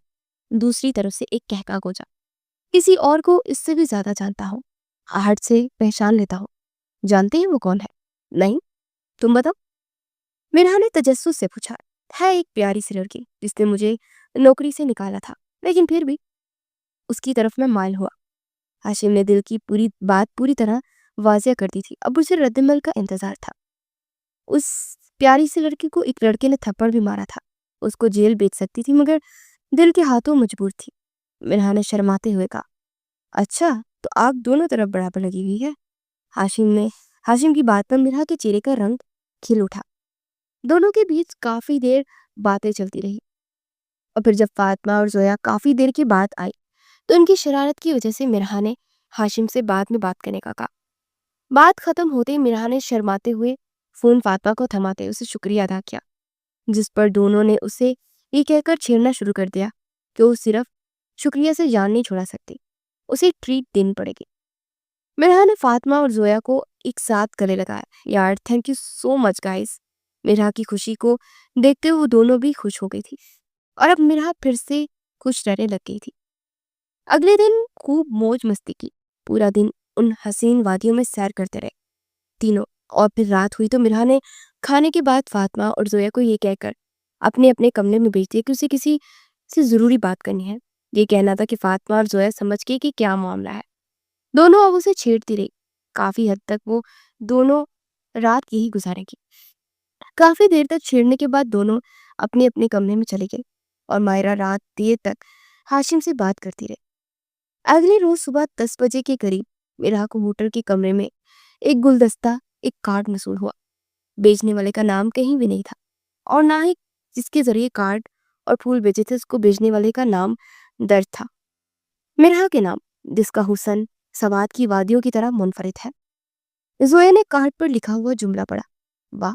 دوسری طرف سے ایک کہکا گونجا، کسی اور کو اس سے بھی زیادہ جانتا ہوں، ہٹ سے پہچان لیتا ہوں۔ جانتے ہیں وہ کون ہے؟ نہیں، تم بتاؤ۔ میرا نے تجسس سے پوچھا۔ ہے ایک پیاری سی لڑکی جس نے مجھے نوکری سے نکالا تھا، لیکن پھر بھی اس کی طرف میں مائل ہوا۔ ہاشم نے دل کی پوری بات پوری طرح واضح کر دی تھی۔ اب اسے رد عمل کا انتظار تھا۔ اس پیاری سی لڑکی کو ایک لڑکے نے تھپڑ بھی مارا تھا۔ اس کو جیل بھیج سکتی تھی مگر دل کے ہاتھوں مجبور تھی۔ میرا نے شرماتے ہوئے کہا، اچھا تو آپ دونوں طرف برابر لگی ہوئی ہے۔ ہاشم کی بات پر میرا کے چہرے کا رنگ کھل اٹھا۔ دونوں کے بیچ کافی دیر باتیں چلتی رہی، اور پھر جب فاطمہ اور زویا کافی دیر کی بات آئی تو ان کی شرارت کی وجہ سے میرا نے ہاشم سے بعد میں بات کرنے کا کہا۔ بات ختم ہوتے میرا نے شرماتے ہوئے فون فاطمہ کو تھماتے اسے شکریہ ادا کیا، جس پر دونوں نے اسے یہ کہہ کر چھیڑنا شروع کر دیا کہ وہ صرف شکریہ سے جان نہیں چھوڑا سکتی، اسے ٹریٹ دینی پڑے گی۔ میرا نے فاطمہ اور زویا کو ایک ساتھ گلے لگایا۔ یار thank you so much guys. میرا کی خوشی کو دیکھتے وہ دونوں بھی خوش ہو گئی تھی اور اب میرا پھر سے خوش رہنے لگ گئی تھی۔ اگلے دن خوب موج مستی کی، پورا دن ان حسین وادیوں میں سیر کرتے رہے تینوں، اور پھر رات ہوئی تو میرا نے کھانے کے بعد فاطمہ اور زویا کو یہ کہہ کر اپنے اپنے کمرے میں بھیج دیا کہ اسے کسی سے ضروری بات کرنی ہے۔ یہ کہنا تھا کہ فاطمہ اور زویا سمجھ گئی کہ کیا معاملہ ہے۔ دونوں اب اسے چھیڑتی رہی۔ کافی حد تک وہ دونوں رات یہی گزارے گی۔ کافی دیر تک چھیڑنے کے بعد دونوں اپنے اپنے کمرے میں چلے گئے اور مائرہ رات دیر تک ہاشم سے بات کرتی رہی۔ اگلے روز صبح 10 بجے کے قریب میرا کو ہوٹل کے کمرے میں ایک گلدستہ، ایک کارڈ موصول ہوا۔ بیچنے والے کا نام کہیں بھی نہیں تھا، اور نہ ہی جس کے ذریعے کارڈ اور پھول بیچے تھے اس کو بیچنے والے کا نام درج تھا۔ میرا کے نام، جس کا حسن سوات کی وادیوں کی طرح منفرد ہے۔ زویا نے کارڈ پر لکھا ہوا جملہ پڑھا، واہ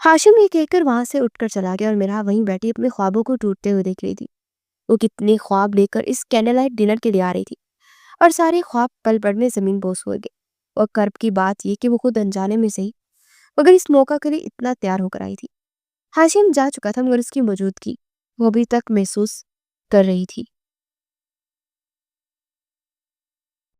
ہاشم یہ کہہ کر وہاں سے اٹھ کر چلا گیا اور میرا وہیں بیٹھی اپنے خوابوں کو ٹوٹتے ہوئے دیکھ رہی تھی۔ وہ کتنے خواب لے کر اس کینڈل لائٹ ڈنر کے لیے آ رہی تھی اور سارے خواب پل پڑ میں زمین بوس ہو گئے۔ اور کرب کی بات یہ کہ وہ خود انجانے میں صحیح مگر اس موقع کے لیے اتنا تیار ہو کر آئی تھی۔ ہاشم جا چکا تھا مگر اس کی موجودگی وہ ابھی تک محسوس کر رہی تھی۔